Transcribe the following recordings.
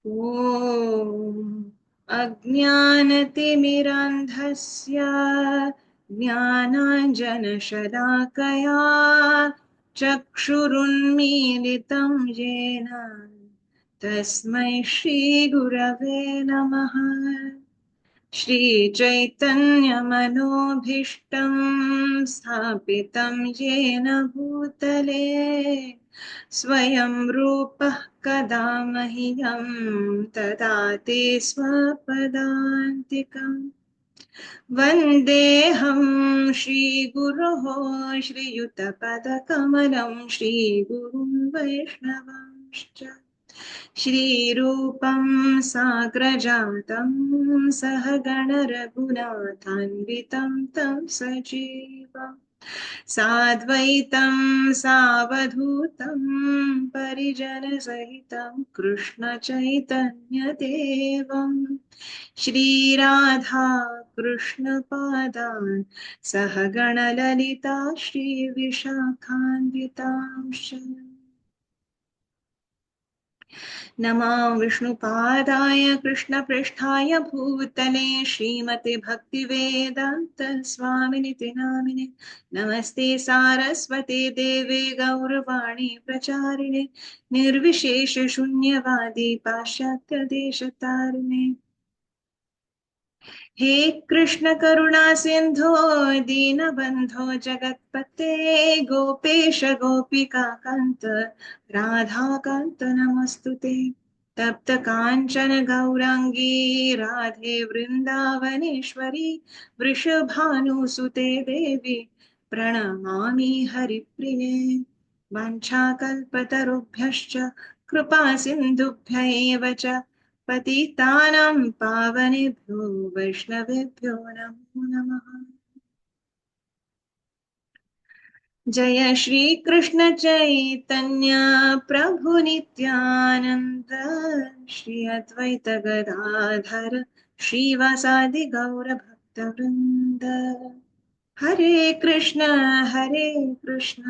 ॐ अज्ञानतिमिरान्धस्य ज्ञानाञ्जनशलाकया चक्षुरुन्मीलितं येन तस्मै श्रीगुरवे नमः। श्रीचैतन्यमनोभीष्टं स्थापितं येन भूतले स्वयं रूपः कदा मह्यं ददाति स्वपदान्तिकम्। वन्देऽहं श्रीगुरोः श्रीयुतपदकमलं श्रीगुरुं वैष्णवांश्च श्रीरूपं साग्रजातं सहगण रघुनाथान्वितं तं सजीवम् साद्वैतं सावधूतं परिजनसहितं कृष्णचैतन्यदेवं श्रीराधा कृष्णपादान् सहगणललिता श्रीविशाखान्वितांश्च नमो विष्णुपादाय कृष्णपृष्ठाय भूतले श्रीमते भक्तिवेदान्त स्वामिनिति नामिने नमस्ते सारस्वते देवे गौरवाणी प्रचारिणे निर्विशेष शून्यवादी पाश्चात्य देशतारिणे हे कृष्ण करुणा सिंधो दीनबंधो जगत्पते गोपेश गोपिका कांत राधा कांत नमस्तुते तप्त कांचन गौरांगी राधे वृंदावनेश्वरी वृषभानुसुते देवी प्रणमामि हरिप्रिये वाञ्छाकल्पतरुभ्यश्च कृपा सिन्धुभ्यैव च पतितानां पावनेभ्यो वैष्णवेभ्यो नमो नमः। जय श्री कृष्ण चैतन्य प्रभु नित्यानंद श्री अद्वैत गदाधर श्रीवासादि गौर भक्त वृंद। हरे कृष्ण कृष्ण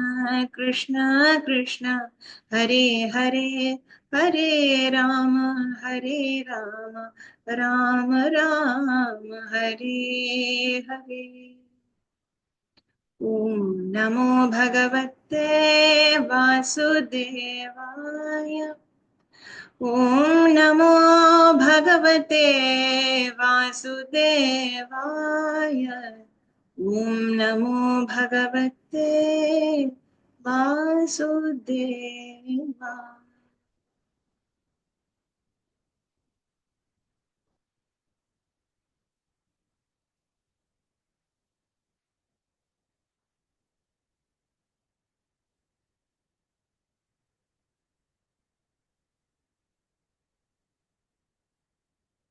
कृष्ण हरे हरे हरे राम राम राम हरे हरे। ओम नमो भगवते वासुदेवाय। ओम नमो भगवते वासुदेवाय। ओम नमो भगवते वासुदेवाय।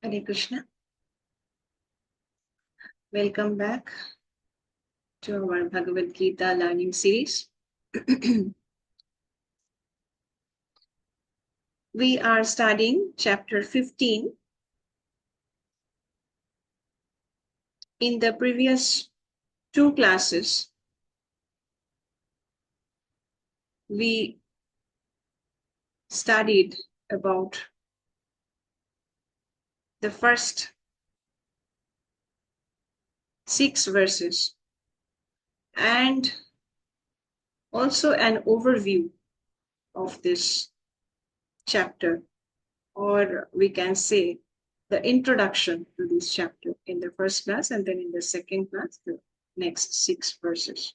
Hare Krishna. Welcome back to our Bhagavad Gita learning series. We are studying chapter 15. In the previous two classes, we studied about the first 6 verses and also an overview of this chapter, or we can say the introduction to this chapter in the first class, and then in the second class, the next 6 verses.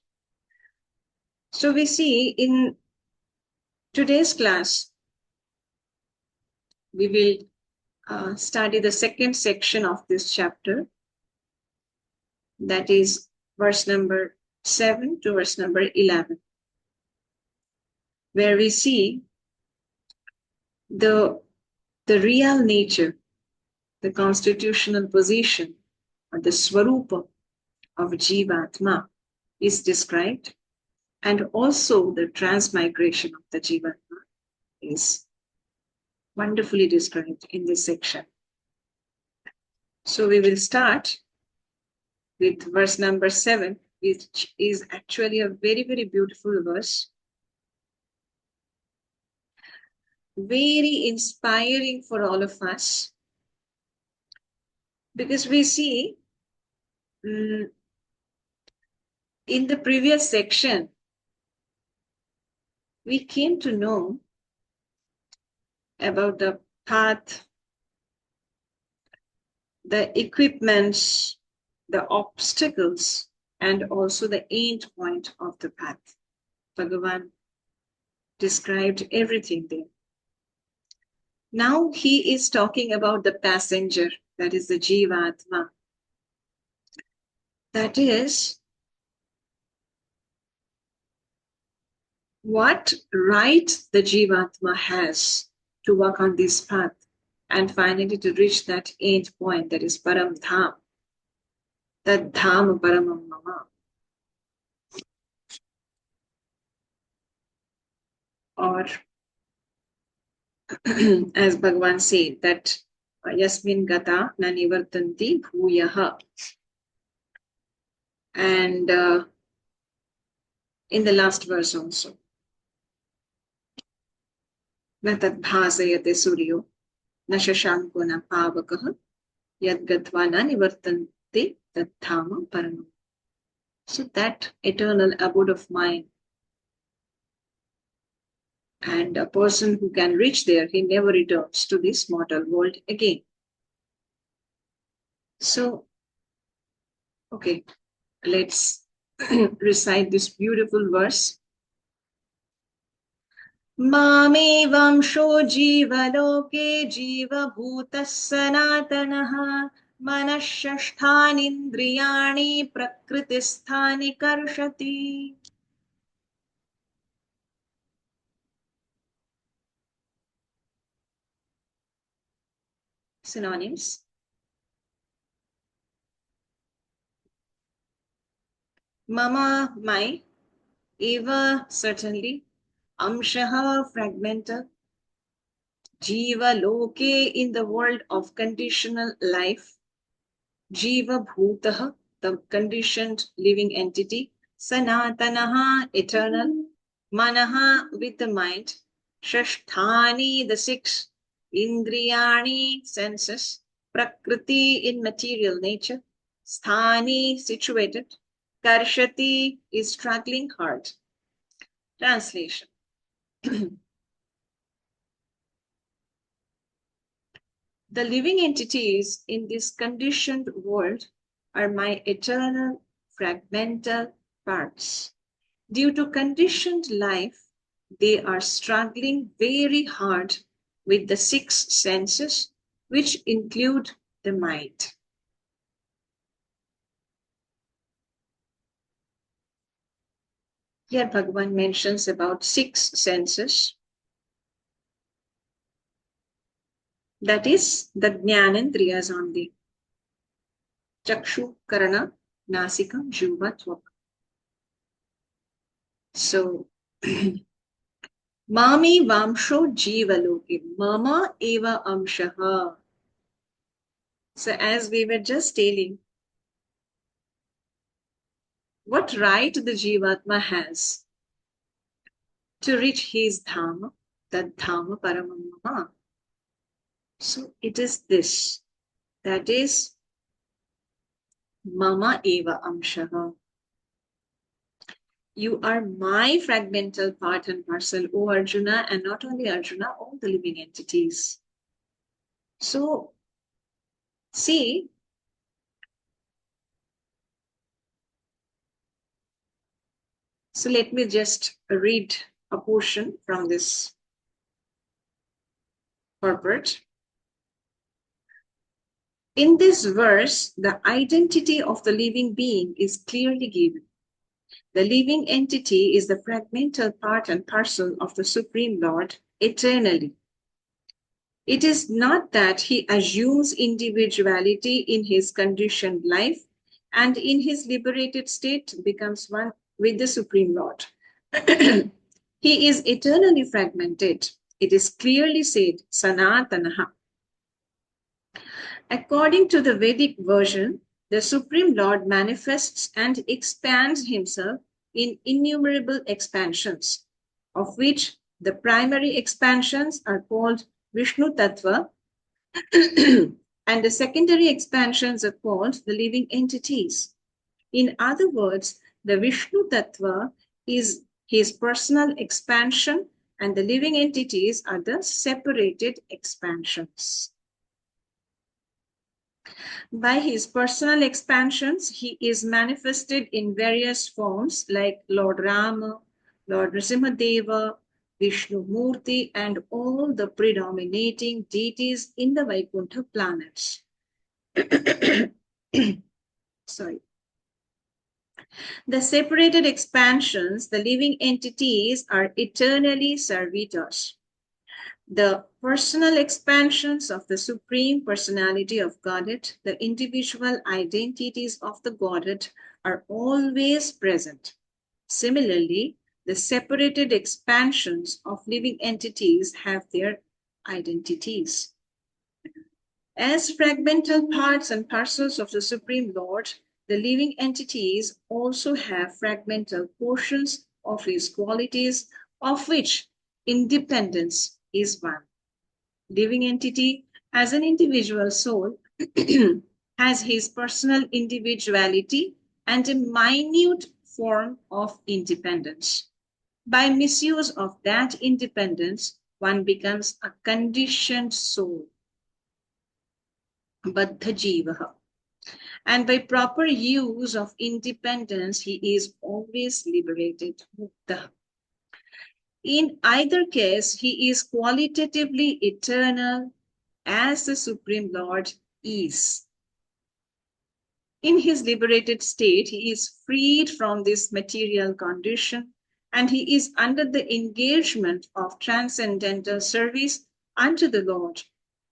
So we see in today's class, we will study the second section of this chapter, that is verse number 7 to verse number 11, where we see the real nature, the constitutional position, or the swarupa of Jivatma is described, and also the transmigration of the Jivatma is wonderfully described in this section. So we will start with verse number 7, which is actually a very, very beautiful verse. very inspiring for all of us, because we see in the previous section, we came to know about the path, the equipments, the obstacles, and also the end point of the path. Bhagavan described everything there. Now he is talking about the passenger, that is the Jiva Atma. That is, what right the Jiva Atma has to walk on this path and finally to reach that end point, that is Param Dham. That Dham Paramam Mama. Or as Bhagavan said, that Yasmin Gata na nivartanti bhuyaha. And in the last verse also, na tad bhasayate suryo na shashanko na pavakaha yad gatva na nivartanti tad dhama paramam. So that eternal abode of mind, and a person who can reach there, he never returns to this mortal world again. So, okay, let's recite this beautiful verse. Mame vamsho jiva loke jiva bhutas sanatanaha manashashthani indriyani prakritisthani karshati. Synonyms. Mama, my, eva, certainly, amshaha, fragmental, jiva loke, in the world of conditional life, jiva bhutaha, the conditioned living entity, sanatanaha, eternal, manaha, with the mind, shashthani, the six, indriyani, senses, prakriti, in material nature, sthani, situated, karshati, is struggling hard. Translation. The living entities in this conditioned world are my eternal fragmental parts. Due to conditioned life, they are struggling very hard with the six senses, which include the mind. Here Bhagavan mentions about six senses. That is the Jnanendriyas only. Chakshu, Karana, Nasikam, Jiva, Tvak. So, Mami Vamsho Jiva Loke, Mama Eva Amshaha. So, as we were just telling, what right the Jivatma has to reach his Dhamma, that Dhamma Paramam. So, it is this, that is Mama Eva Amshaha. You are my fragmental part and parcel, O Arjuna, and not only Arjuna, all the living entities. So, see, so let me just read a portion from this purport. In this verse, the identity of the living being is clearly given. The living entity is the fragmental part and parcel of the Supreme Lord eternally. It is not that he assumes individuality in his conditioned life and in his liberated state becomes one with the Supreme Lord. He is eternally fragmented. It is clearly said, Sanatanaha. According to the Vedic version, the Supreme Lord manifests and expands himself in innumerable expansions, of which The primary expansions are called Vishnu Tattva, and the secondary expansions are called the living entities. In other words, the Vishnu Tattva is his personal expansion, and the living entities are the separated expansions. By his personal expansions, he is manifested in various forms like Lord Rama, Lord Nrsimhadeva, Vishnu Murti, and all the predominating deities in the Vaikuntha planets. Sorry. The separated expansions, the living entities, are eternally servitors. The personal expansions of the Supreme Personality of Godhead, the individual identities of the Godhead, are always present. Similarly, the separated expansions of living entities have their identities. As fragmental parts and parcels of the Supreme Lord, the living entities also have fragmental portions of his qualities, of which independence is one. Living entity, as an individual soul, has his personal individuality and a minute form of independence. By misuse of that independence, one becomes a conditioned soul, Baddha Jiva. And by proper use of independence, he is always liberated, Mukta. In either case, he is qualitatively eternal as the Supreme Lord is. In his liberated state, he is freed from this material condition, and he is under the engagement of transcendental service unto the Lord.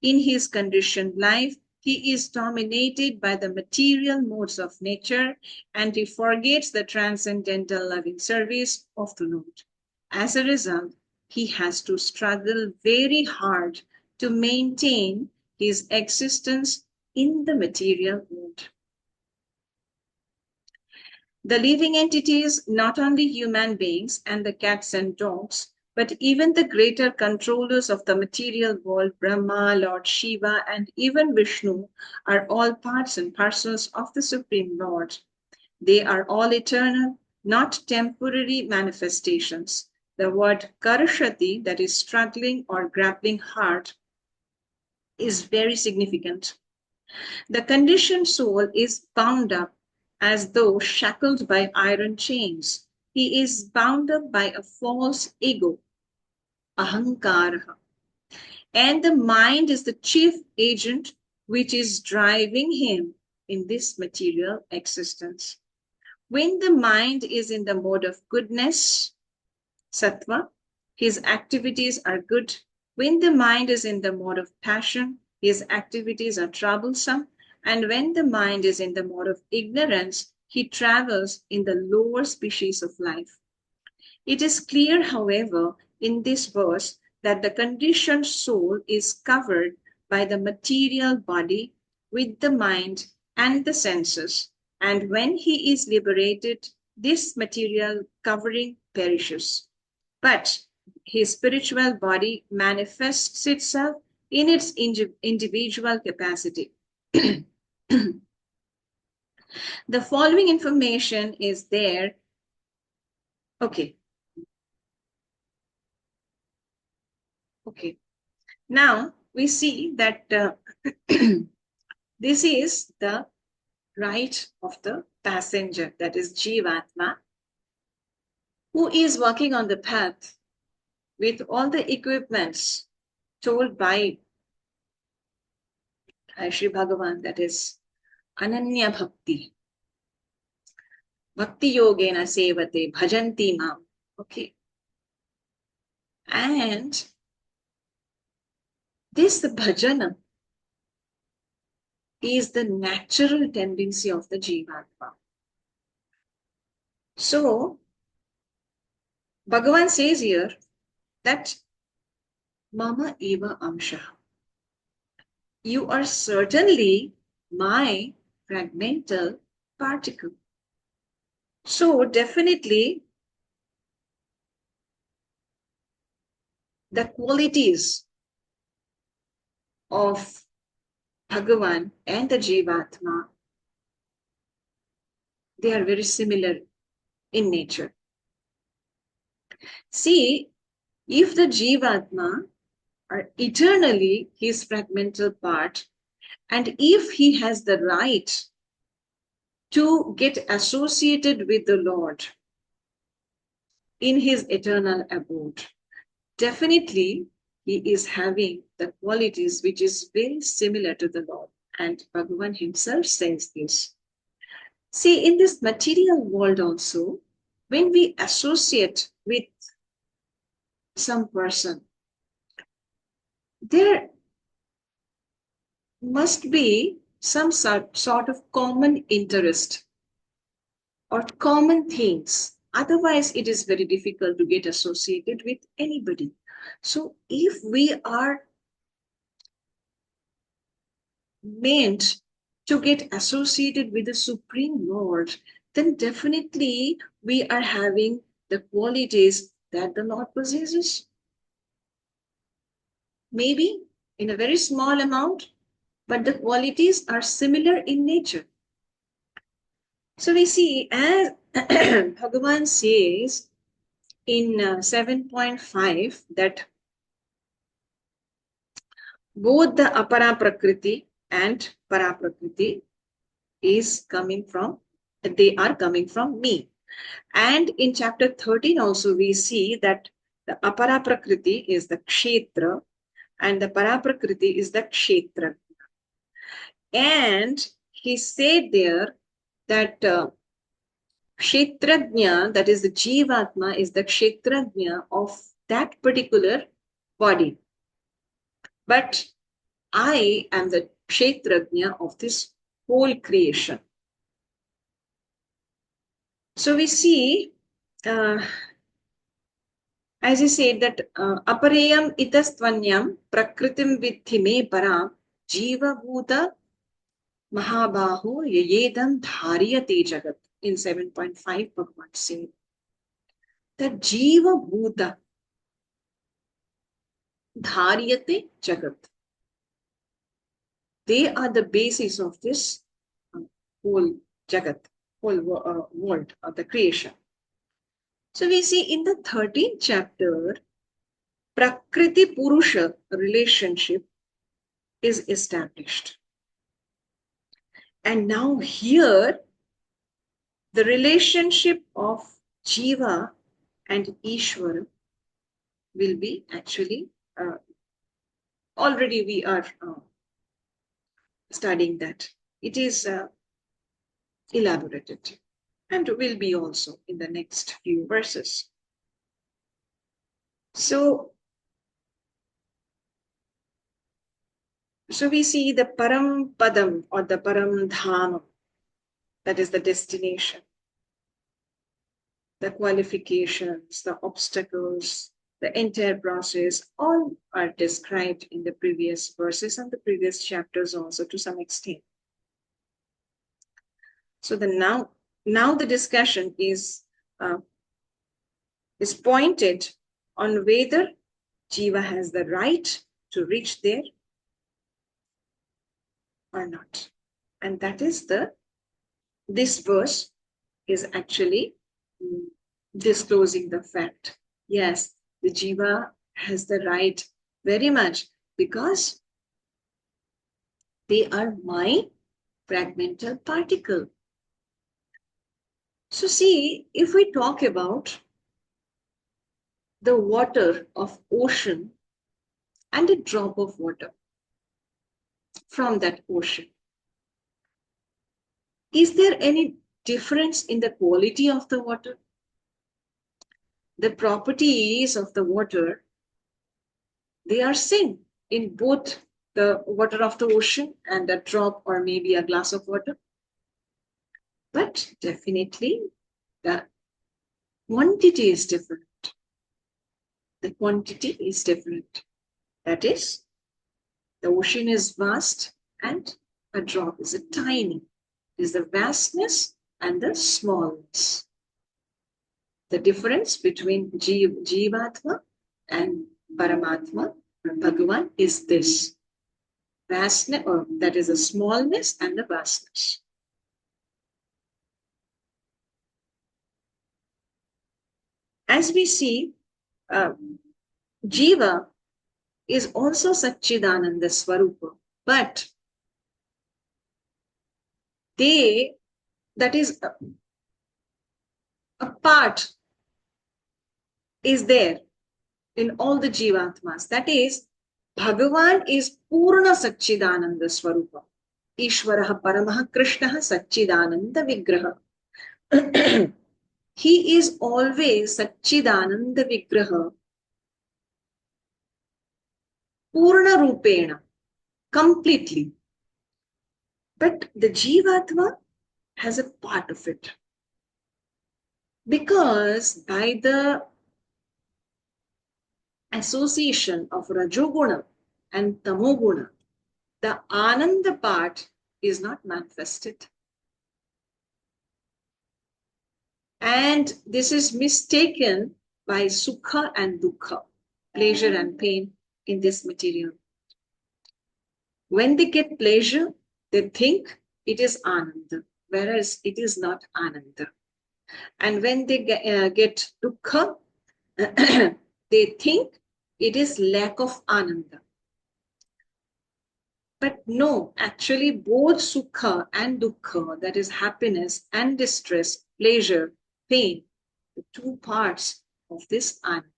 In his conditioned life, he is dominated by the material modes of nature, and he forgets the transcendental loving service of the Lord. As a result, he has to struggle very hard to maintain his existence in the material world. The living entities, not only human beings and the cats and dogs, but even the greater controllers of the material world, Brahma, Lord Shiva, and even Vishnu, are all parts and parcels of the Supreme Lord. They are all eternal, not temporary manifestations. The word karashati, that is struggling or grappling hard, is very significant. The conditioned soul is bound up as though shackled by iron chains. He is bound up by a false ego, ahankara. And the mind is the chief agent which is driving him in this material existence. When the mind is in the mode of goodness, sattva, his activities are good. When the mind is in the mode of passion, his activities are troublesome. And when the mind is in the mode of ignorance, he travels in the lower species of life. It is clear, however, in this verse that the conditioned soul is covered by the material body with the mind and the senses. And when he is liberated, this material covering perishes. But his spiritual body manifests itself in its individual capacity. The following information is there. Okay. Now we see that this is the right of the passenger, that is Jivatma, who is working on the path with all the equipments told by Shri Bhagavan, that is Ananya Bhakti. Bhakti Yogena Sevate Bhajanti Mam. Okay. And this bhajana is the natural tendency of the Jivatma. So, Bhagavan says here that Mama Eva Amsha. You are certainly my fragmental particle. So, definitely, the qualities of Bhagavan and the Jivatma, they are very similar in nature. See, if the Jivatma are eternally his fragmental part, and if he has the right to get associated with the Lord in his eternal abode, definitely he is having the qualities which is very similar to the Lord. And Bhagavan himself says this. See, in this material world also, when we associate with some person, there must be some sort of common interest or common things. Otherwise, it is very difficult to get associated with anybody. So if we are meant to get associated with the Supreme Lord, then definitely we are having the qualities that the Lord possesses. Maybe in a very small amount, but the qualities are similar in nature. So we see, as Bhagavan says in 7.5, that both the apara prakriti and para prakriti is coming from, they are coming from me. And in chapter 13 also we see that the apara prakriti is the kshetra and the para prakriti is the kshetra. And he said there that kshetrajna, that is the jivatma, is the kshetrajna of that particular body. But I am the kshetrajna of this whole creation. So we see, as he said, that apareyam itastvanyam prakritim vidhi me param jiva bhuta mahabahu yayedam dhariyate jagat. In 7.5, Bhagavan said that jiva bhuta dhariyate jagat. They are the basis of this whole jagat, whole world of the creation. So we see in the 13th chapter, Prakriti Purusha relationship is established. And now here, the relationship of Jiva and Isvara will be actually, already we are studying that. It is elaborated and will be also in the next few verses. So we see the Param Padam or the Param Dhamam, that is the destination, the qualifications, the obstacles, the entire process, all are described in the previous verses and the previous chapters also to some extent. So now the discussion is pointed on whether Jiva has the right to reach there or not. And that is this verse is actually disclosing the fact. Yes, the Jiva has the right very much because they are my fragmental particle. So see, if we talk about the water of ocean and a drop of water from that ocean, is there any difference in the quality of the water? The properties of the water, they are same in both the water of the ocean and a drop or maybe a glass of water. But definitely the quantity is different. The quantity is different. That is, the ocean is vast and a drop is tiny. It is the vastness and the smallness. The difference between Jivatma and Paramatma or Bhagavan is this vastness, or that is the smallness and the vastness. As we see, Jiva is also Satchidananda Swarupa, but that is a part is there in all the Jivatmas. That is, Bhagavan is Purna Satchidananda Swarupa. Isvara ParamāKṛṣṇakāntā Satchidananda Vigraha. He is always Satchidananda Vigraha. Purna Rupena. Completely. But the Jivatma has a part of it. Because by the association of Rajoguna and Tamoguna, the Ananda part is not manifested. And this is mistaken by Sukha and Dukkha, pleasure and pain in this material. When they get pleasure, they think it is Ananda, whereas it is not Ananda. And when they get Dukkha, they think it is lack of Ananda. But no, actually both Sukha and Dukkha, that is happiness and distress, pleasure, pain, the two parts of this Ananda.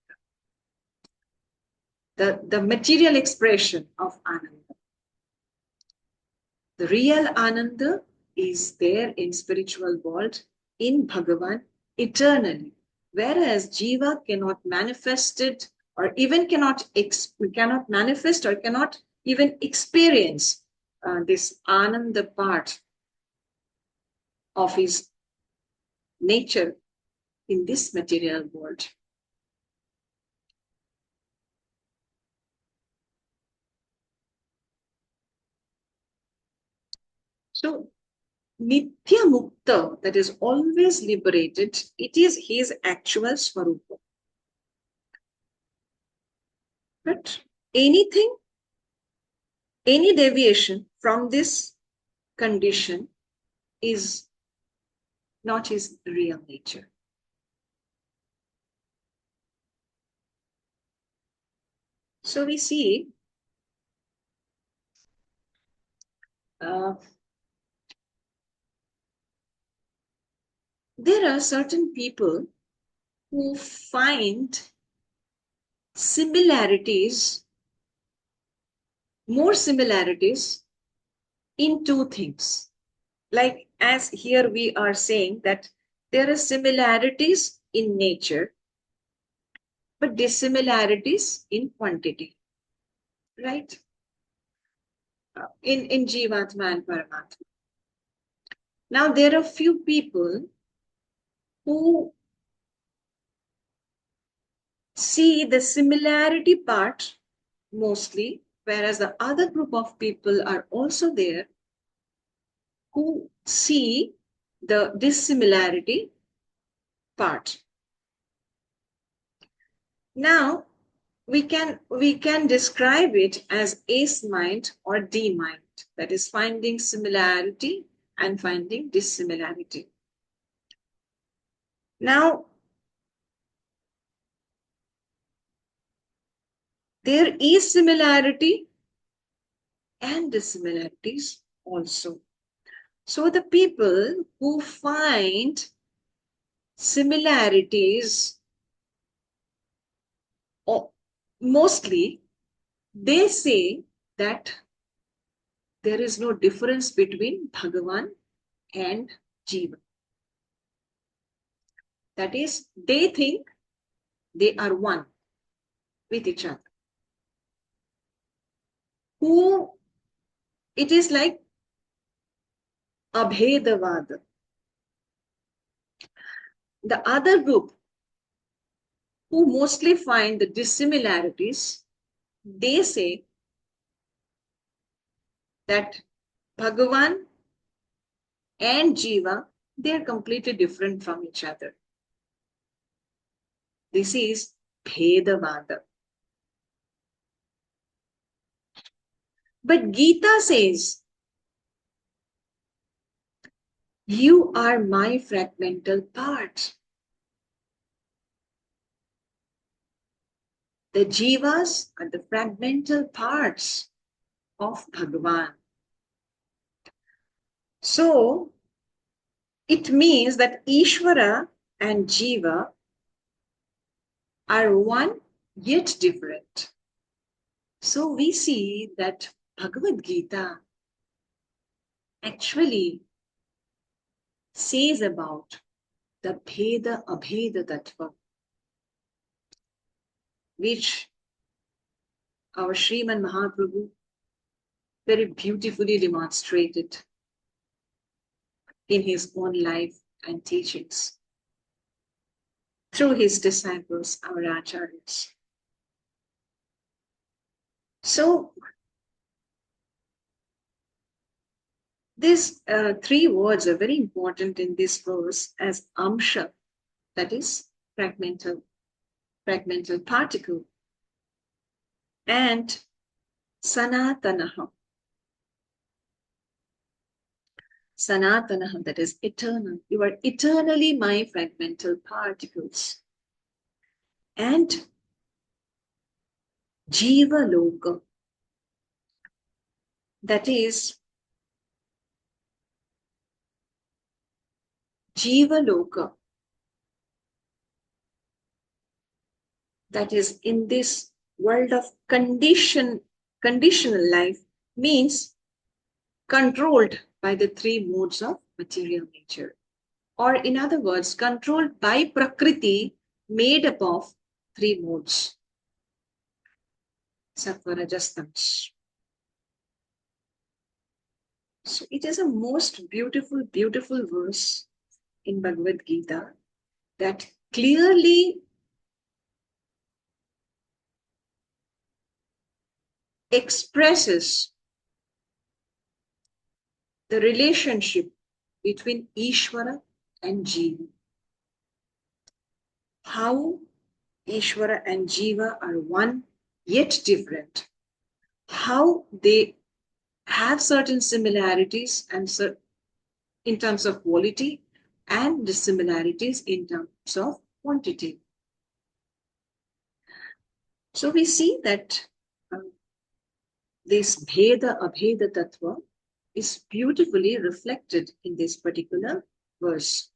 The material expression of Ananda. The real Ananda is there in spiritual world, in Bhagavan, eternally. Whereas Jiva cannot manifest it, or even cannot manifest or cannot even experience this Ananda part of his nature in this material world. So, Nitya Mukta, that is always liberated, it is his actual Swarupa. But anything, any deviation from this condition is not his real nature. So we see there are certain people who find similarities, more similarities in two things. Like as here we are saying that there are similarities in nature, but dissimilarities in quantity, right? In Jivatma and Paramatma. Now there are few people who see the similarity part mostly, whereas the other group of people are also there who see the dissimilarity part. Now we can describe it as ace mind or D mind, that is finding similarity and finding dissimilarity. Now there is similarity and dissimilarities also. So the people who find similarities, mostly they say that there is no difference between Bhagavan and Jiva. That is, they think they are one with each other. Who, it is like Abhedavada. The other group who mostly find the dissimilarities, they say that Bhagavan and Jiva, they are completely different from each other. This is Bhedavada. But Gita says, you are my fragmental part. The jivas are the fragmental parts of Bhagavan. So, it means that Isvara and Jiva are one yet different. So we see that Bhagavad Gita actually says about the Bheda Abheda Tattva, which our Śrīmad Mahaprabhu very beautifully demonstrated in his own life and teachings through his disciples, our acharyas. So, these three words are very important in this verse as amsha, that is fragmental particle, and sanatanaha, that is eternal. You are eternally my fragmental particles. And Jiva Loka, that is Jiva Loka, that is in this world of conditional life, means controlled by the three modes of material nature. Or in other words, controlled by Prakriti, made up of three modes. Sattva, Rajas, Tamas. So it is a most beautiful, beautiful verse in Bhagavad Gita that clearly expresses the relationship between Isvara and Jiva. How Isvara and Jiva are one yet different. How they have certain similarities and in terms of quality and dissimilarities in terms of quantity. So we see that this Bheda Abheda Tattva is beautifully reflected in this particular verse.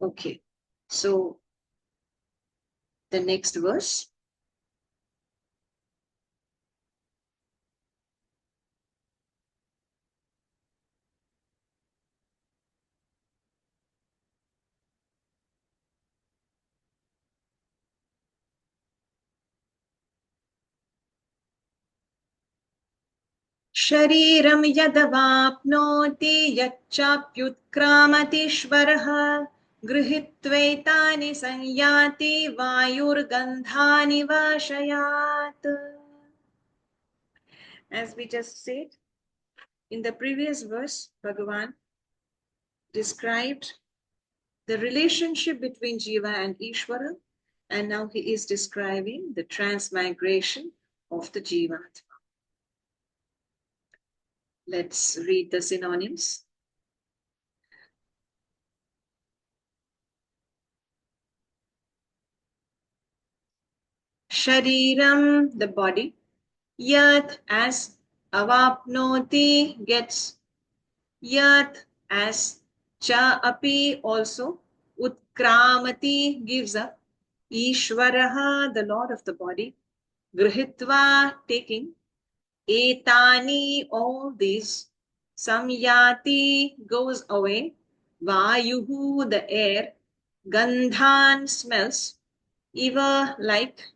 Okay, so the next verse. शरीरं यदवाप्नोति यच्चाप्युत्क्रामतीश्वरः गृहीत्वैतानि संयाति वायुर्गन्धानि वाशयात्. As we just said, in the previous verse, Bhagavan described the relationship between Jiva and Isvara, and now he is describing the transmigration of the Jivatma. Let's read the synonyms. Shariram, the body. Yat, as avapnoti, gets. Yat, as cha api, also. Utkramati, gives up. Ishvaraha, the Lord of the body. Grihitva, taking. Etani, all these. Samyati, goes away. Vayuhu, the air. Gandhan, smells. Iva, like.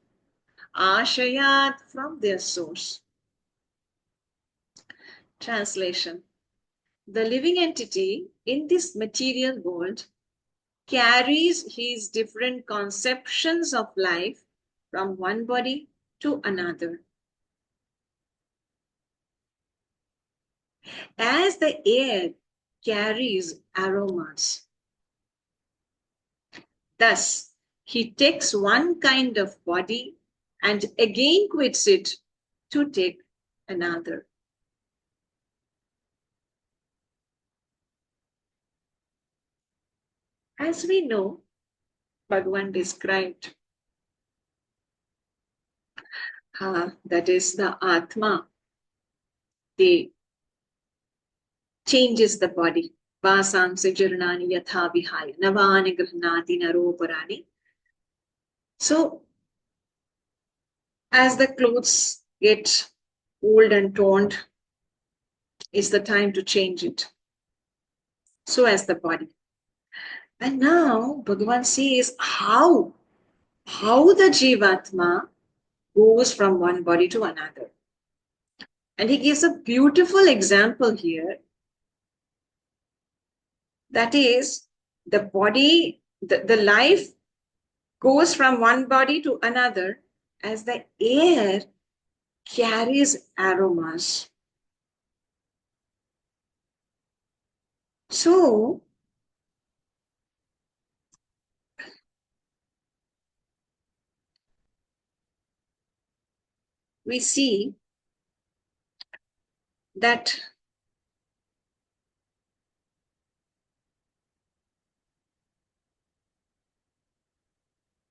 Ashayat, from their source. Translation. The living entity in this material world carries his different conceptions of life from one body to another. As the air carries aromas, thus he takes one kind of body and again quits it to take another. As we know, Bhagavan described that is the Atma, they changes the body. Vasamsa jarnani yatha vihaya navani grihnati naroparani. So, as the clothes get old and torn, it's the time to change it. So as the body. And now Bhagavan says how the Jivatma goes from one body to another. And he gives a beautiful example here. That is, the body, the life goes from one body to another as the air carries aromas. So, we see that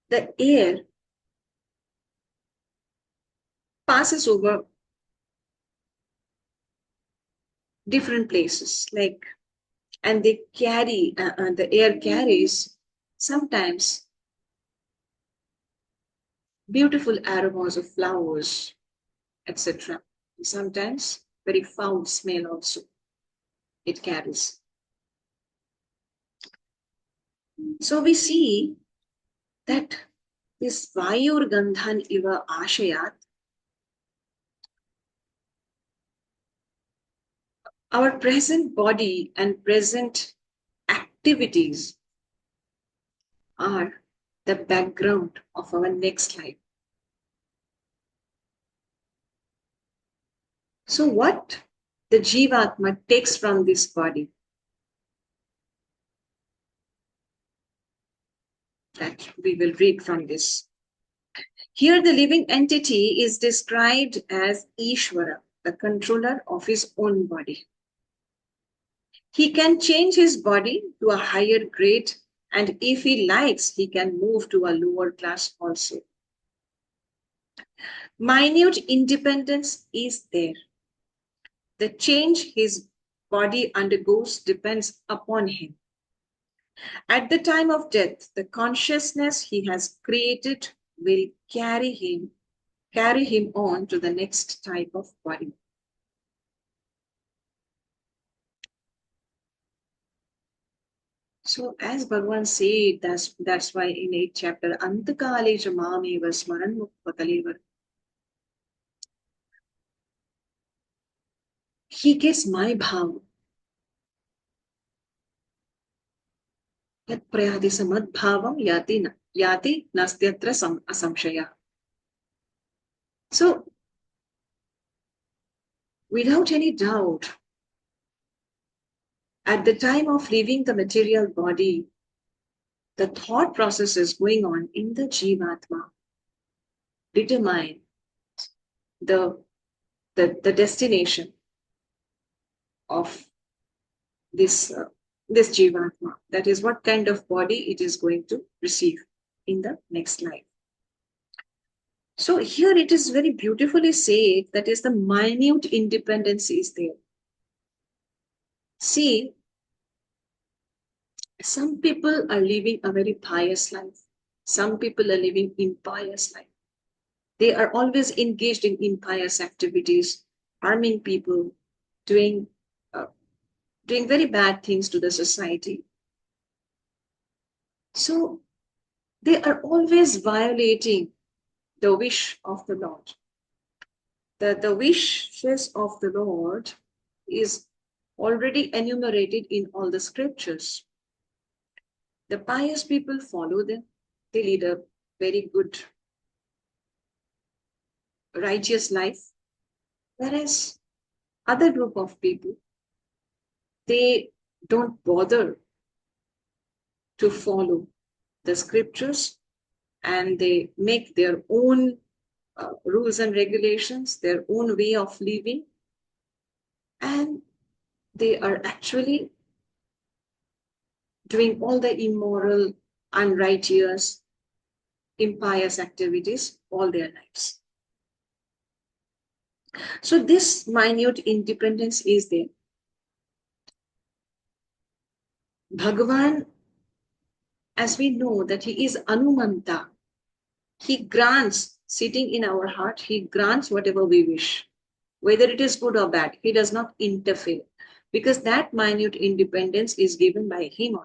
the air passes over different places, like, and they carry, the air carries sometimes beautiful aromas of flowers, etc. Sometimes very foul smell also it carries. So we see that this Vayur Gandhan Iva Ashayat, our present body and present activities are the background of our next life. So what the Jivatma takes from this body, that we will read from this. Here the living entity is described as Isvara, the controller of his own body. He can change his body to a higher grade, and if he likes, he can move to a lower class also. Minute independence is there. The change his body undergoes depends upon him. At the time of death, the consciousness he has created will carry him on to the next type of body. So as Bhagavan said, that's why in 8th chapter, Antakale Jamameva Smaran Mukpakalevar, he gets my bhav. Yat prayadi samad bhavam yati nastyatra asamshaya. So, without any doubt, at the time of leaving the material body, the thought processes going on in the Jivatma determine the destination of this Jivatma. That is what kind of body it is going to receive in the next life. So here it is very beautifully said, that is the minute independence is there. See, some people are living a very pious life. Some people are living impious life. They are always engaged in impious activities, harming people, doing very bad things to the society. So they are always violating the wish of the Lord. The wishes of the Lord is already enumerated in all the scriptures. The pious people follow them. They lead a very good, righteous life. Whereas other group of people, they don't bother to follow the scriptures, and they make their own rules and regulations, their own way of living, and they are actually doing all the immoral, unrighteous, impious activities all their lives. So this minute independence is there. Bhagavan, as we know that he is Anumanta, he grants, sitting in our heart, he grants whatever we wish. Whether it is good or bad, he does not interfere, because that minute independence is given by him.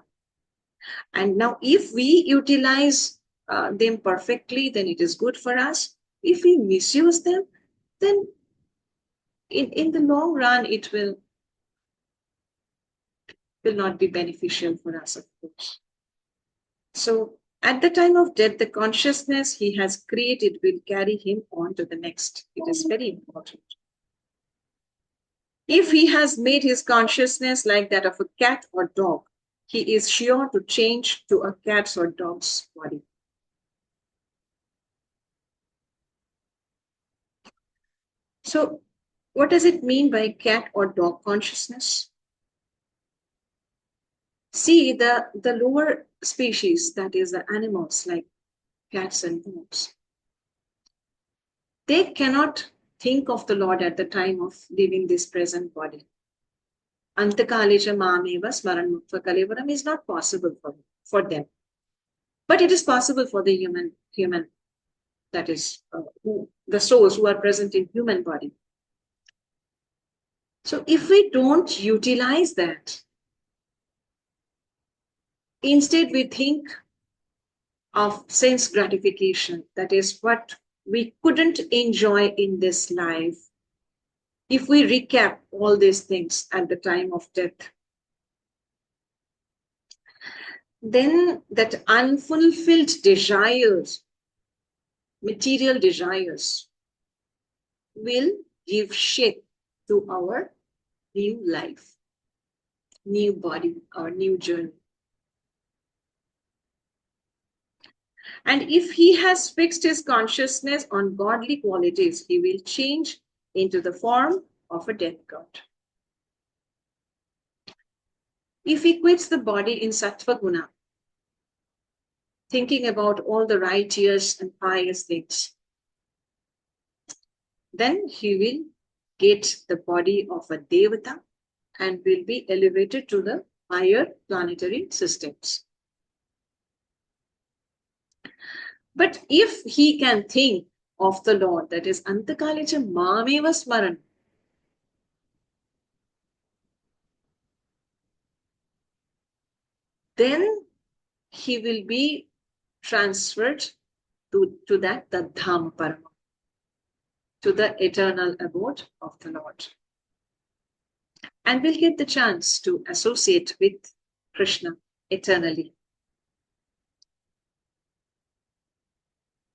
And now if we utilize them perfectly, then it is good for us. If we misuse them, then in the long run, it will not be beneficial for us, of course. So at the time of death, the consciousness he has created will carry him on to the next. It is very important. If he has made his consciousness like that of a cat or dog, he is sure to change to a cat's or dog's body. So what does it mean by cat or dog consciousness? See, the lower species, that is the animals like cats and dogs, they cannot think of the Lord at the time of leaving this present body. Antakaleja mameva smaranmukva kalevaram is not possible for them. But it is possible for the human, that is, the souls who are present in human body. So if we don't utilize that, instead we think of sense gratification, that is what we couldn't enjoy in this life. If we recap all these things at the time of death, then that unfulfilled desires, material desires, will give shape to our new life, new body, our new journey. And if he has fixed his consciousness on godly qualities, he will change into the form of a death god. If he quits the body in sattva guna, thinking about all the righteous and pious things, then he will get the body of a devata and will be elevated to the higher planetary systems. But if he can think of the Lord, that is antakalecha mameva smaran, then he will be transferred to that dham parama, to the eternal abode of the Lord, and will get the chance to associate with Krishna eternally.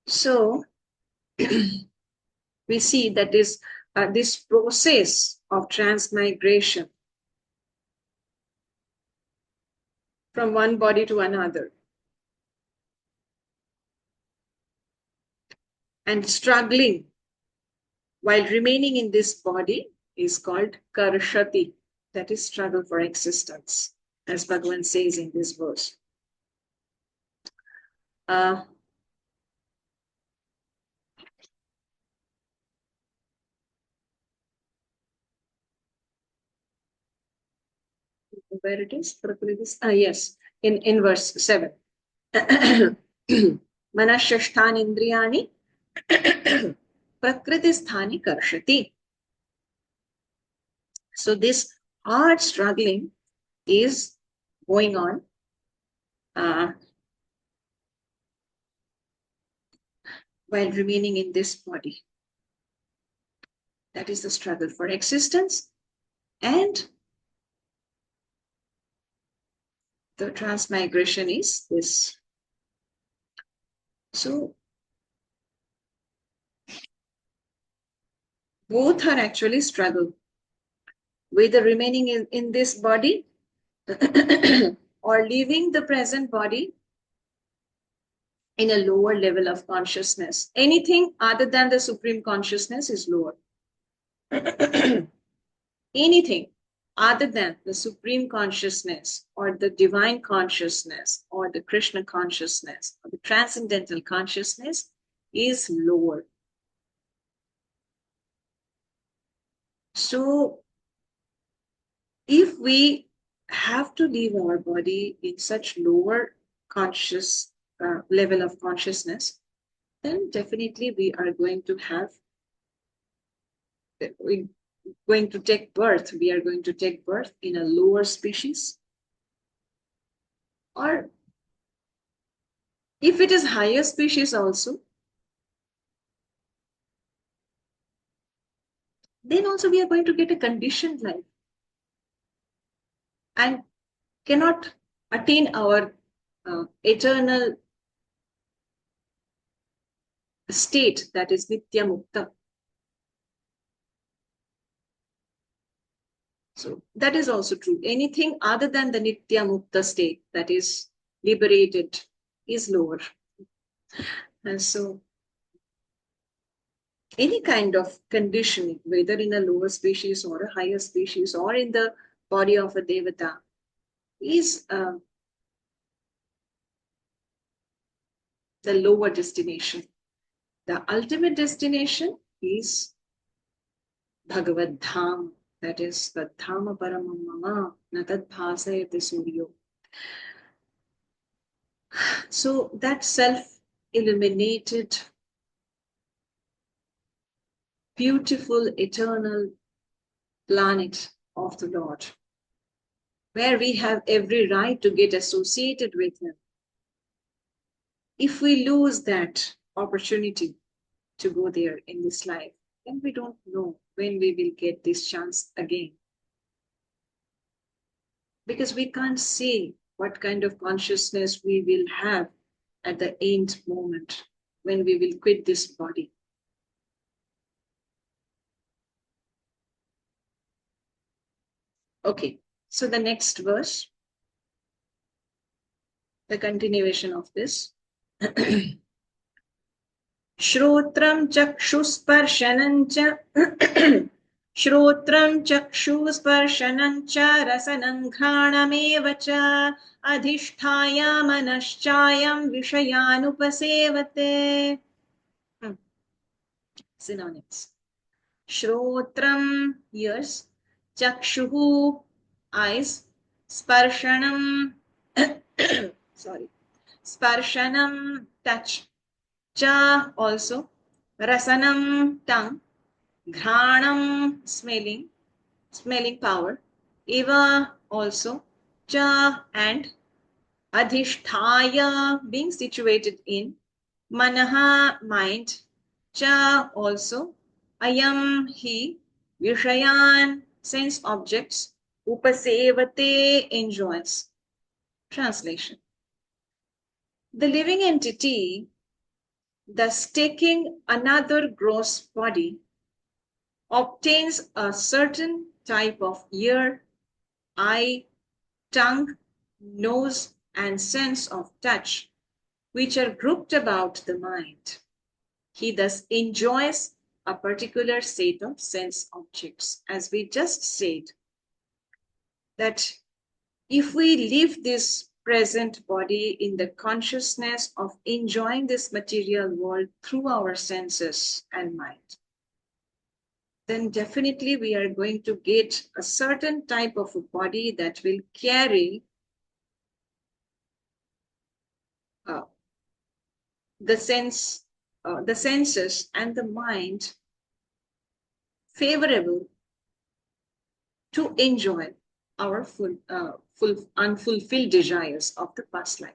So we see that this process of transmigration from one body to another and struggling while remaining in this body is called karshati, that is struggle for existence, as Bhagavan says in this verse. Where it is? Yes, in verse 7. Manashashthani indriyani prakritisthani karshati. So this hard struggling is going on while remaining in this body. That is the struggle for existence, and the transmigration is this. So both are actually struggle, whether remaining in this body or leaving the present body in a lower level of consciousness. Anything other than the Supreme Consciousness is lower. Anything other than the Supreme Consciousness or the Divine Consciousness or the Krishna Consciousness or the Transcendental Consciousness is lower. So, if we have to leave our body in such lower conscious level of consciousness, then definitely we are going to take birth. We are going to take birth in a lower species. Or if it is higher species also, then also we are going to get a conditioned life and cannot attain our eternal state, that is Nitya Mukta. So that is also true. Anything other than the Nitya Mukta state, that is liberated, is lower. And so any kind of conditioning, whether in a lower species or a higher species or in the body of a Devata, is the lower destination. The ultimate destination is Bhagavad Dham, that is the Dhama Paramam Mama, Natad Bhasayate Suryo. So that self-illuminated, beautiful, eternal planet of the Lord, where we have every right to get associated with Him. If we lose that opportunity to go there in this life, then we don't know when we will get this chance again. Because we can't see what kind of consciousness we will have at the end moment when we will quit this body. Okay, so the next verse, the continuation of this. Shrotram chakshusparshanancha Shrotram chakshusparshanancha rasananghranamevacha adhisthaya manaschayam vishayanupasevate. Synonyms. Shrotram, ears. Chakshuhu, eyes. Sparshanam, sorry. Sparshanam, touch. Cha, also. Rasanam, tongue. Ghranam, smelling power. Eva, also. Cha, and. Adhishthaya, being situated in. Manaha, mind. Cha, also. Ayam, he. Vishayan, sense objects. Upasevate, enjoys. Translation. The living entity, thus taking another gross body, obtains a certain type of ear, eye, tongue, nose, and sense of touch, which are grouped about the mind. He thus enjoys a particular set of sense objects. As we just said, that if we leave this present body in the consciousness of enjoying this material world through our senses and mind, then definitely we are going to get a certain type of a body that will carry the senses and the mind favorable to enjoy our unfulfilled desires of the past life.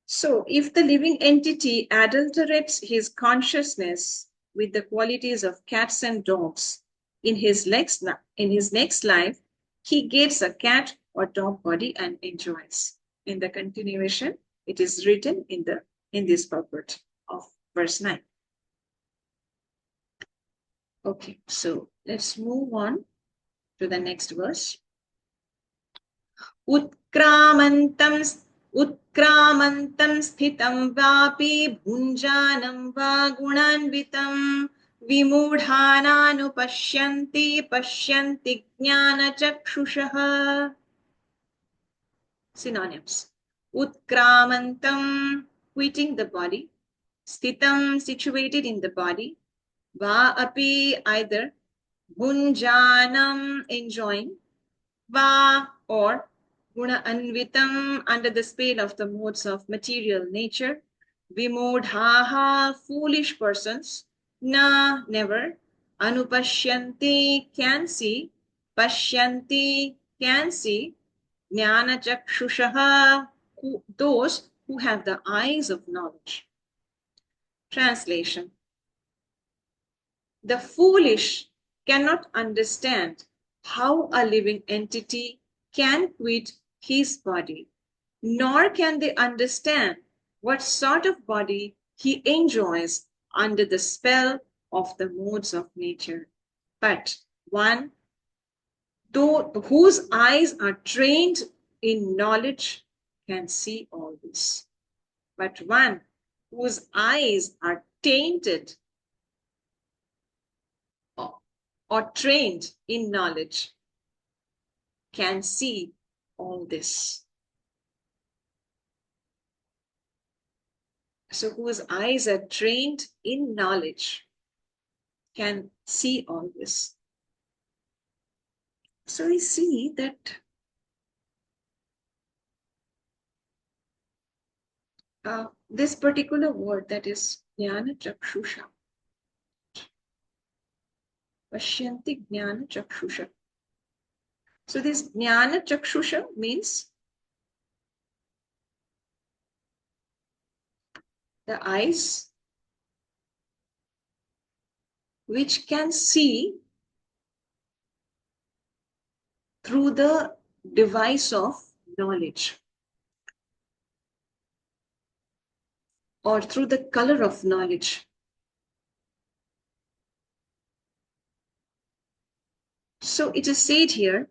So, if the living entity adulterates his consciousness with the qualities of cats and dogs, in his next life, he gets a cat or dog body and enjoys. In the continuation, it is written in this purport of verse 9. Okay, so let's move on to the next verse. Utkramantam sthitam vapi bhunjanam va gunanvitam vimudhananupashyanti pashyanti jnana chakshushaha. Synonyms. Utkramantam, quitting the body. Sthitam, situated in the body. Va api, either. Bhunjanam, enjoying. Va, or guna anvitam, under the spell of the modes of material nature. Vimodhaha, foolish persons. Na, never. Anupashyanti, can see. Pashyanti, can see. Jnana chakshushaha, those who have the eyes of knowledge. Translation. The foolish cannot understand how a living entity can quit his body, nor can they understand what sort of body he enjoys under the spell of the modes of nature. But one whose eyes are trained in knowledge can see all this. But one whose eyes are tainted or trained in knowledge can see all this. So whose eyes are trained in knowledge can see all this. So we see that this particular word, that is jnana chakshusha, pashyanti jnana chakshusha. So this jnana chakshusha means the eyes which can see through the device of knowledge, or through the color of knowledge. So it is said here,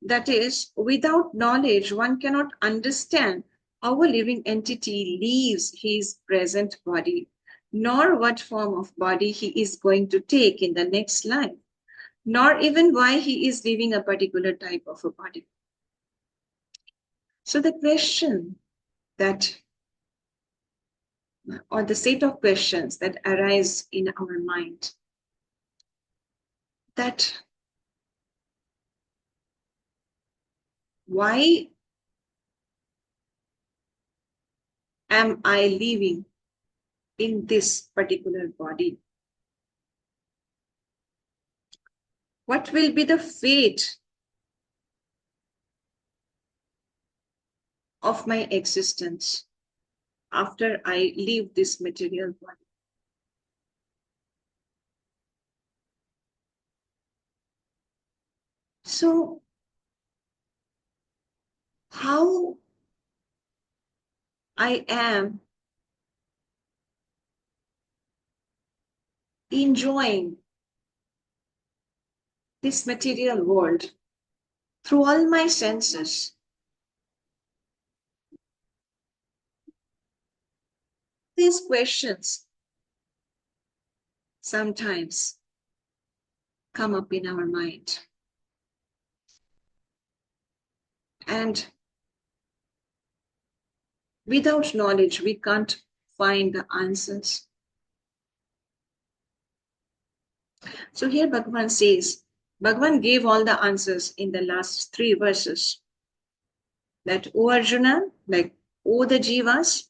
that is, without knowledge, one cannot understand how a living entity leaves his present body, nor what form of body he is going to take in the next life, nor even why he is leaving a particular type of a body. So the question that, or the set of questions that arise in our mind, that why am I living in this particular body? What will be the fate of my existence after I leave this material body? So, how I am enjoying this material world through all my senses, these questions sometimes come up in our mind. And without knowledge, we can't find the answers. So here Bhagavan says, Bhagavan gave all the answers in the last 3 verses. That, O Arjuna, like, O the Jivas,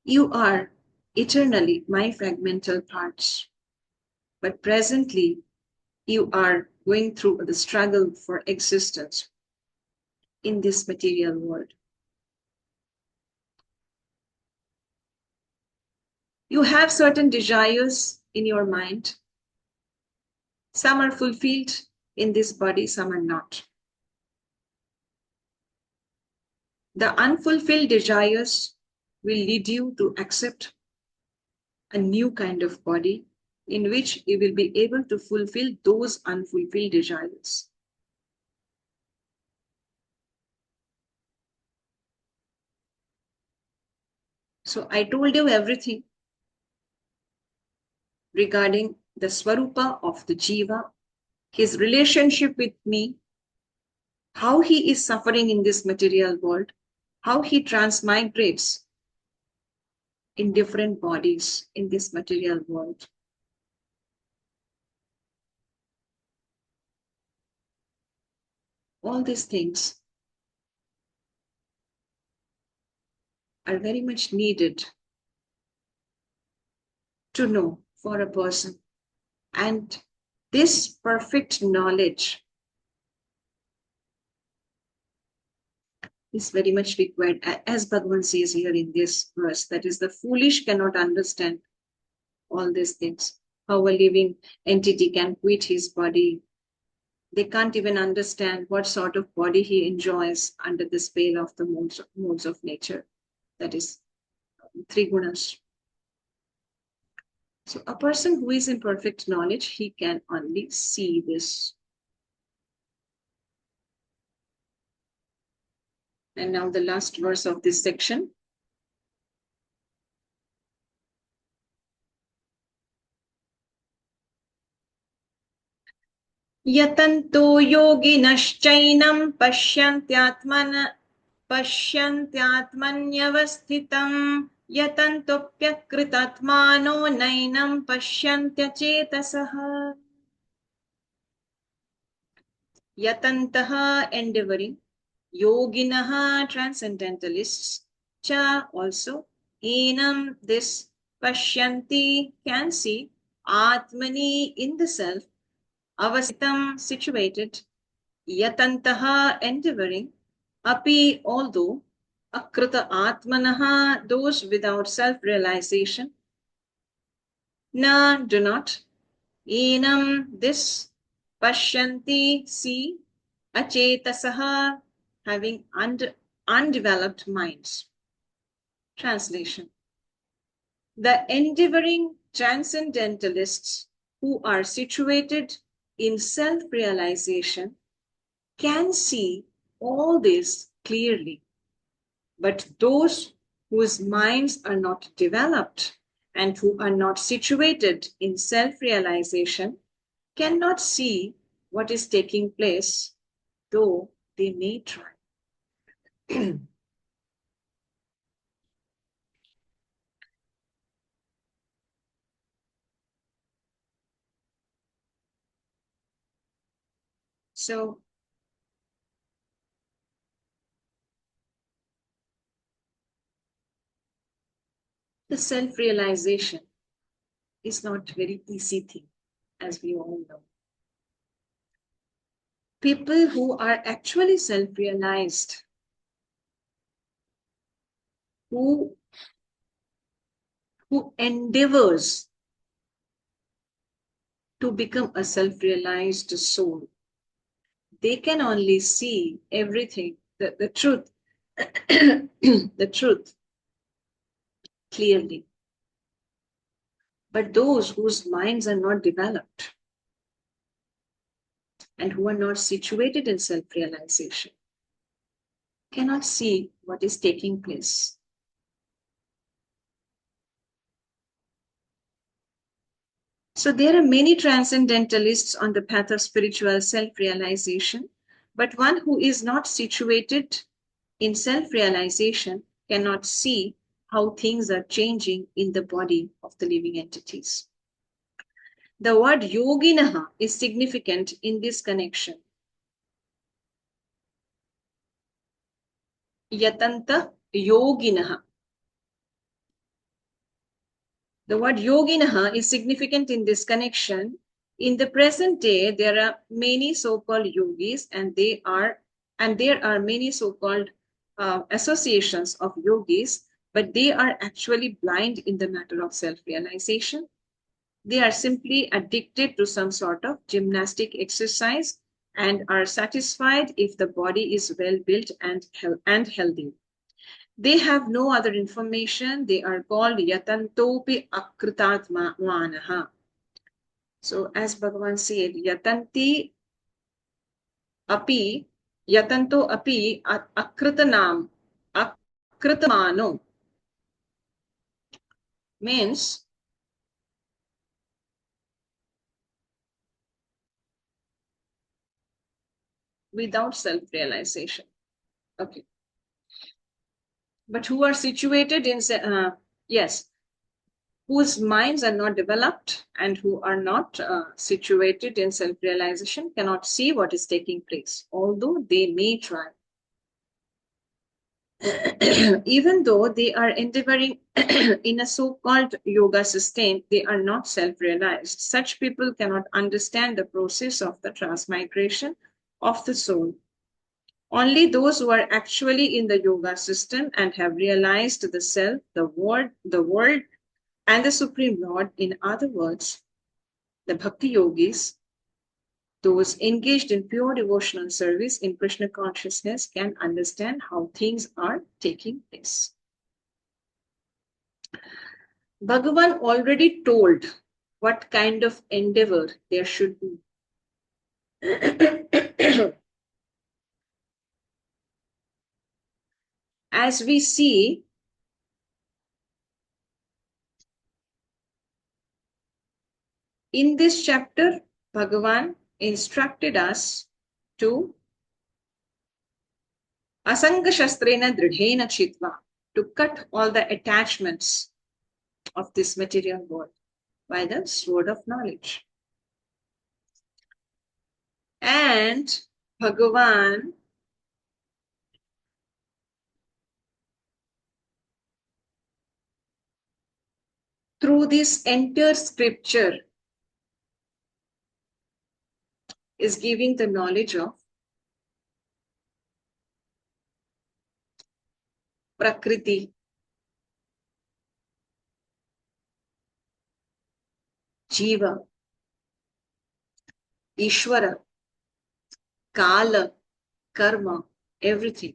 you are eternally my fragmental parts. But presently, you are going through the struggle for existence in this material world. You have certain desires in your mind. Some are fulfilled in this body, some are not. The unfulfilled desires will lead you to accept a new kind of body in which he will be able to fulfill those unfulfilled desires. So I told you everything regarding the Swarupa of the Jiva, his relationship with me, how he is suffering in this material world, how he transmigrates in different bodies in this material world. All these things are very much needed to know for a person. And this perfect knowledge is very much required, as Bhagavan says here in this verse, that is, the foolish cannot understand all these things. How a living entity can quit his body. They can't even understand what sort of body he enjoys under the spell of the modes of nature, that is, three gunas. So a person who is in perfect knowledge, he can only see this. And now the last verse of this section. Yatanto yoginashchainam pasyantyatmanyavasthitam yatantopyakritatmano nainam pasyantyachetasaha. Yatantaha, endeavoring, yoginaha, transcendentalists, cha, also, enam, this, pashyanti, can see, atmani, in the self, avasitam, situated, yatantaha, endeavoring, api, although, akrita atmanaha, those without self-realization, na, do not, enam, this, pashyanti, see, achetasaha, having undeveloped minds. Translation. The endeavoring transcendentalists who are situated in self-realization can see all this clearly, but those whose minds are not developed and who are not situated in self-realization cannot see what is taking place, though they may try. So, the self-realization is not a very easy thing, as we all know. People who are actually self-realized, who endeavors to become a self-realized soul, they can only see everything, the truth, the truth clearly. But those whose minds are not developed and who are not situated in self-realization cannot see what is taking place. So there are many transcendentalists on the path of spiritual self-realization, but one who is not situated in self-realization cannot see how things are changing in the body of the living entities. The word yoginaha is significant in this connection. Yatanta yoginaha. The word yoginaha is significant in this connection. In the present day, there are many so-called yogis, and there are many so-called associations of yogis, but they are actually blind in the matter of self-realization. They are simply addicted to some sort of gymnastic exercise and are satisfied if the body is well built and healthy. They have no other information. They are called yatantopi akritatmanaha. So as Bhagavan said, yatanti api, yatanto api akritanam, akritamano means without self-realization. Okay. But who are situated in, yes, whose minds are not developed and who are not situated in self-realization cannot see what is taking place, although they may try. Even though they are endeavoring in a so-called yoga system, they are not self-realized. Such people cannot understand the process of the transmigration of the soul. Only those who are actually in the yoga system and have realized the self, the world, and the Supreme Lord, in other words, the Bhakti Yogis, those engaged in pure devotional service in Krishna consciousness, can understand how things are taking place. Bhagavan already told what kind of endeavor there should be. As we see, in this chapter, Bhagavan instructed us to asanga shastrena dridhena chitva, to cut all the attachments of this material world by the sword of knowledge. And Bhagavan through this entire scripture is giving the knowledge of Prakriti, Jiva, Isvara, Kala, Karma, everything.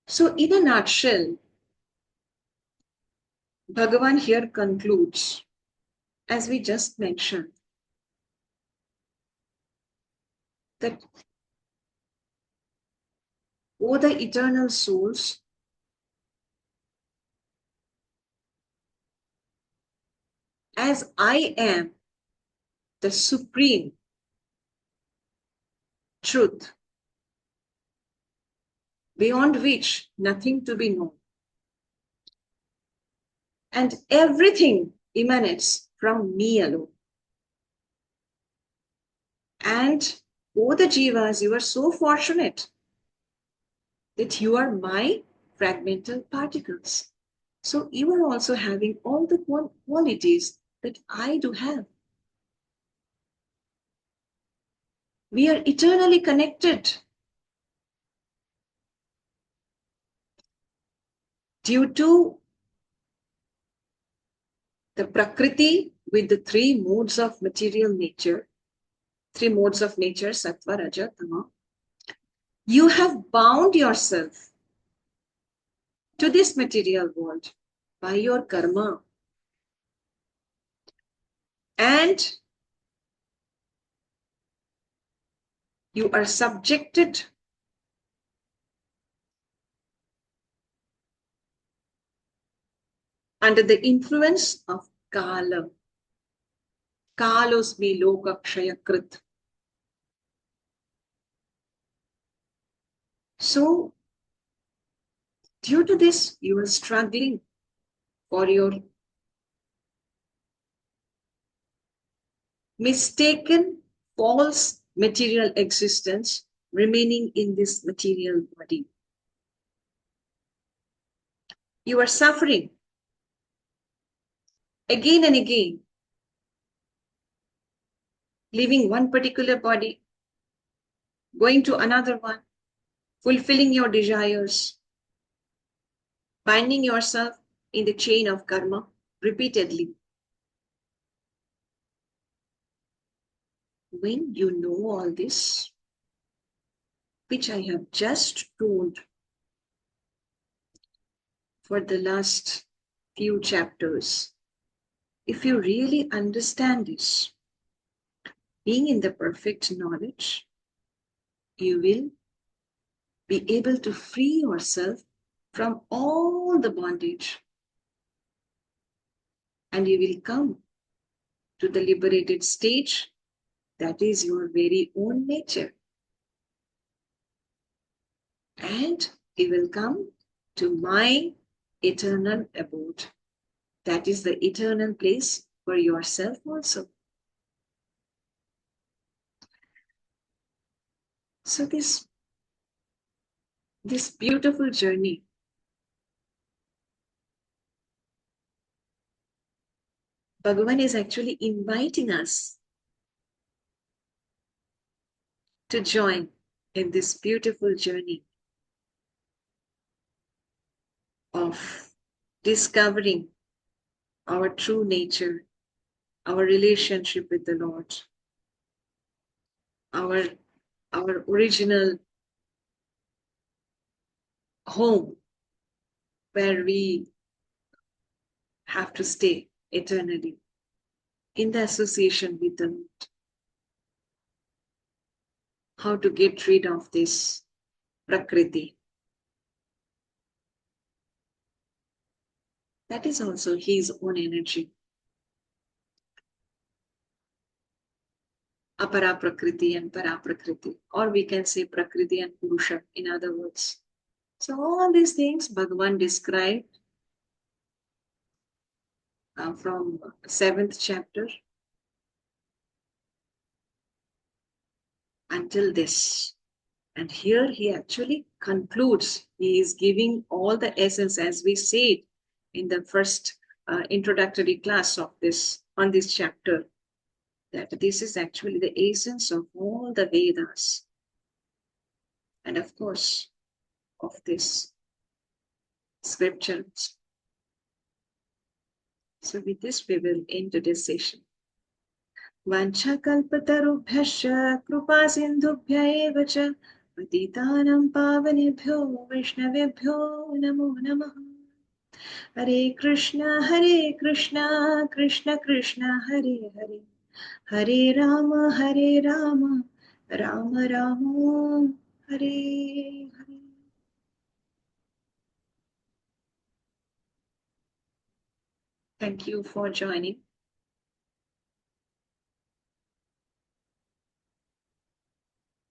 So in a nutshell, Bhagavan here concludes, as we just mentioned, that, O the eternal souls, as I am the supreme truth, beyond which nothing to be known, and everything emanates from me alone. And, O the Jivas, you are so fortunate that you are my fragmental particles. So you are also having all the qualities that I do have. We are eternally connected due to the Prakriti with the three modes of material nature, Sattva, Raja, Tama. You have bound yourself to this material world by your karma. And you are subjected under the influence of Kala. Kalosmi lokakshayakrit. So, due to this, you are struggling for your mistaken, false material existence remaining in this material body. You are suffering again and again, leaving one particular body, going to another one, fulfilling your desires, binding yourself in the chain of karma repeatedly. When you know all this, which I have just told for the last few chapters, if you really understand this, being in the perfect knowledge, you will be able to free yourself from all the bondage, and you will come to the liberated stage that is your very own nature. And you will come to my eternal abode. That is the eternal place for yourself also. So this beautiful journey, Bhagavan is actually inviting us to join in this beautiful journey of discovering our true nature, our relationship with the Lord, our original home where we have to stay eternally in the association with the Lord. How to get rid of this prakriti. That is also his own energy. Apara prakriti and para prakriti, or we can say prakriti and purusha in other words. So all these things Bhagavan described from 7th chapter until this. And here he actually concludes. He is giving all the essence, as we said in the first introductory class of this, on this chapter, that this is actually the essence of all the Vedas. And of course, of this scriptures. So with this, we will end today's session. Vanchakalpatarubhyascha kripa sindhubhya eva cha patitanam pavanebhyo vaishnavebhyo namo namaha. Hare Krishna, Krishna Krishna, Hare Hare, Hare Rama, Rama Rama, Hare Hare. Thank you for joining.